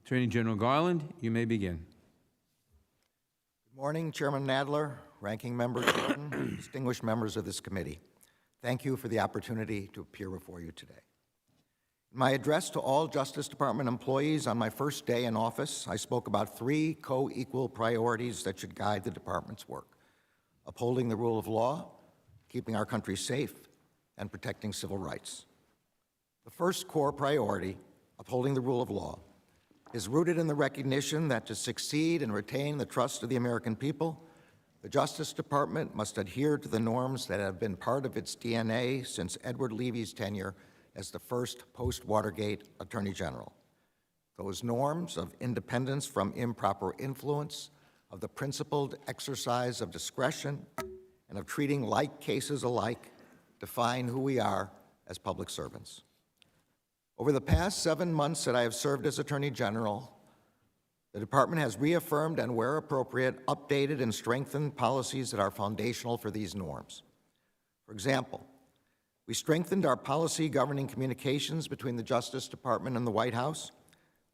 Attorney General Garland, you may begin. Good morning, Chairman Nadler, Ranking Member Jordan, distinguished members of this committee. Thank you for the opportunity to appear before you today. In my address to all Justice Department employees on my first day in office, I spoke about three co-equal priorities that should guide the department's work: upholding the rule of law, keeping our country safe, and protecting civil rights. The first core priority, upholding the rule of law, is rooted in the recognition that to succeed and retain the trust of the American people, the Justice Department must adhere to the norms that have been part of its DNA since Edward Levy's tenure as the first post-Watergate Attorney General. Those norms of independence from improper influence, of the principled exercise of discretion, and of treating like cases alike define who we are as public servants. Over the past 7 months that I have served as Attorney General, the Department has reaffirmed and, where appropriate, updated and strengthened policies that are foundational for these norms. For example, we strengthened our policy governing communications between the Justice Department and the White House.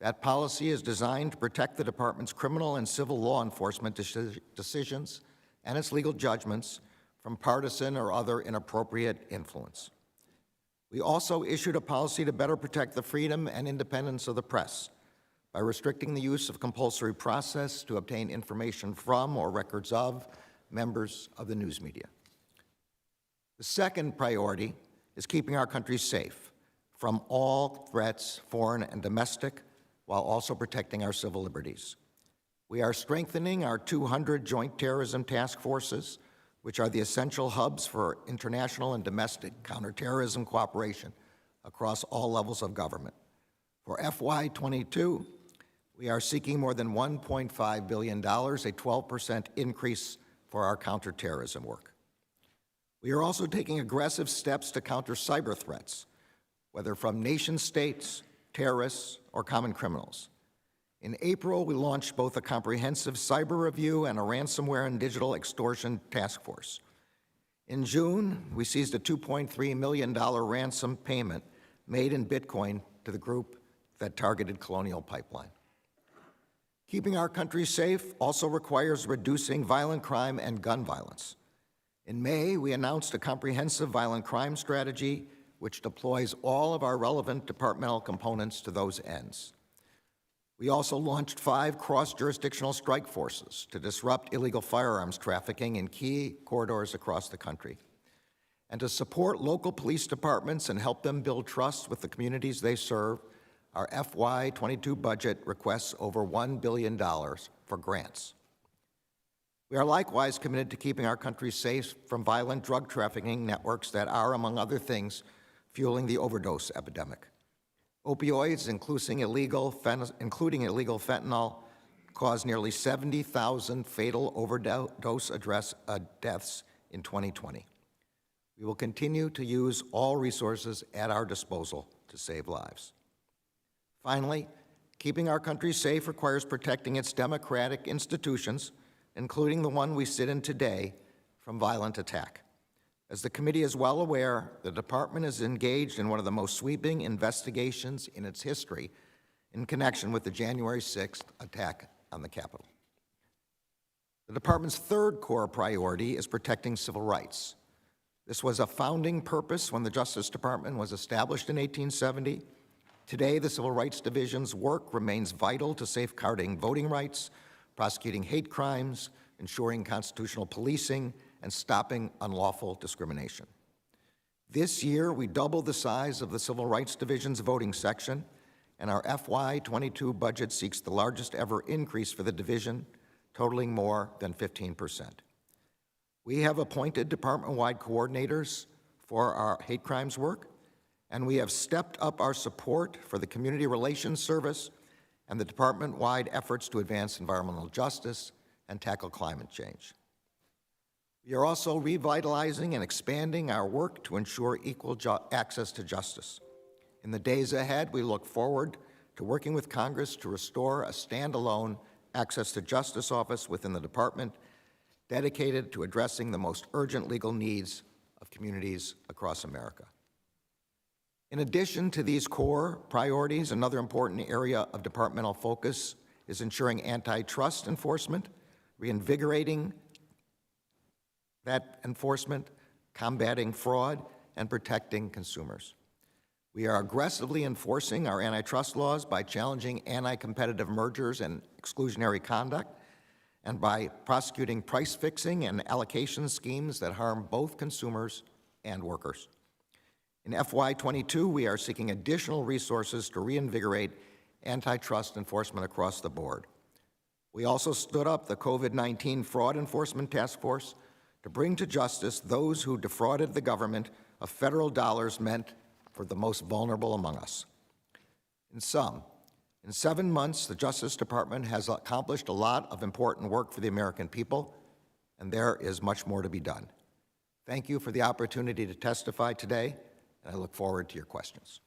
That policy is designed to protect the Department's criminal and civil law enforcement decisions and its legal judgments from partisan or other inappropriate influence. We also issued a policy to better protect the freedom and independence of the press by restricting the use of compulsory process to obtain information from or records of members of the news media. The second priority is keeping our country safe from all threats, foreign and domestic, while also protecting our civil liberties. We are strengthening our 200 joint terrorism task forces, which are the essential hubs for international and domestic counterterrorism cooperation across all levels of government. For FY22, we are seeking more than $1.5 billion, a 12% increase for our counterterrorism work. We are also taking aggressive steps to counter cyber threats, whether from nation states, terrorists, or common criminals. In April, we launched both a comprehensive cyber review and a ransomware and digital extortion task force. In June, we seized a $2.3 million ransom payment made in Bitcoin to the group that targeted Colonial Pipeline. Keeping our country safe also requires reducing violent crime and gun violence. In May, we announced a comprehensive violent crime strategy which deploys all of our relevant departmental components to those ends. We also launched 5 cross-jurisdictional strike forces to disrupt illegal firearms trafficking in key corridors across the country. And to support local police departments and help them build trust with the communities they serve, our FY22 budget requests over $1 billion for grants. We are likewise committed to keeping our country safe from violent drug trafficking networks that are, among other things, fueling the overdose epidemic. Opioids, including illegal fentanyl, caused nearly 70,000 fatal overdose deaths in 2020. We will continue to use all resources at our disposal to save lives. Finally, keeping our country safe requires protecting its democratic institutions, including the one we sit in today, from violent attack. As the committee is well aware, the Department is engaged in one of the most sweeping investigations in its history in connection with the January 6th attack on the Capitol. The Department's third core priority is protecting civil rights. This was a founding purpose when the Justice Department was established in 1870. Today, the Civil Rights Division's work remains vital to safeguarding voting rights, prosecuting hate crimes, ensuring constitutional policing, and stopping unlawful discrimination. This year, we doubled the size of the Civil Rights Division's voting section, and our FY22 budget seeks the largest ever increase for the division, totaling more than 15%. We have appointed department-wide coordinators for our hate crimes work, and we have stepped up our support for the Community Relations Service and the department-wide efforts to advance environmental justice and tackle climate change. We are also revitalizing and expanding our work to ensure equal access to justice. In the days ahead, we look forward to working with Congress to restore a standalone Access to Justice office within the department dedicated to addressing the most urgent legal needs of communities across America. In addition to these core priorities, another important area of departmental focus is ensuring antitrust enforcement, reinvigorating that enforcement, combating fraud, and protecting consumers. We are aggressively enforcing our antitrust laws by challenging anti-competitive mergers and exclusionary conduct, and by prosecuting price fixing and allocation schemes that harm both consumers and workers. In FY22, we are seeking additional resources to reinvigorate antitrust enforcement across the board. We also stood up the COVID-19 Fraud Enforcement Task Force to bring to justice those who defrauded the government of federal dollars meant for the most vulnerable among us. In sum, in 7 months, the Justice Department has accomplished a lot of important work for the American people, and there is much more to be done. Thank you for the opportunity to testify today, and I look forward to your questions.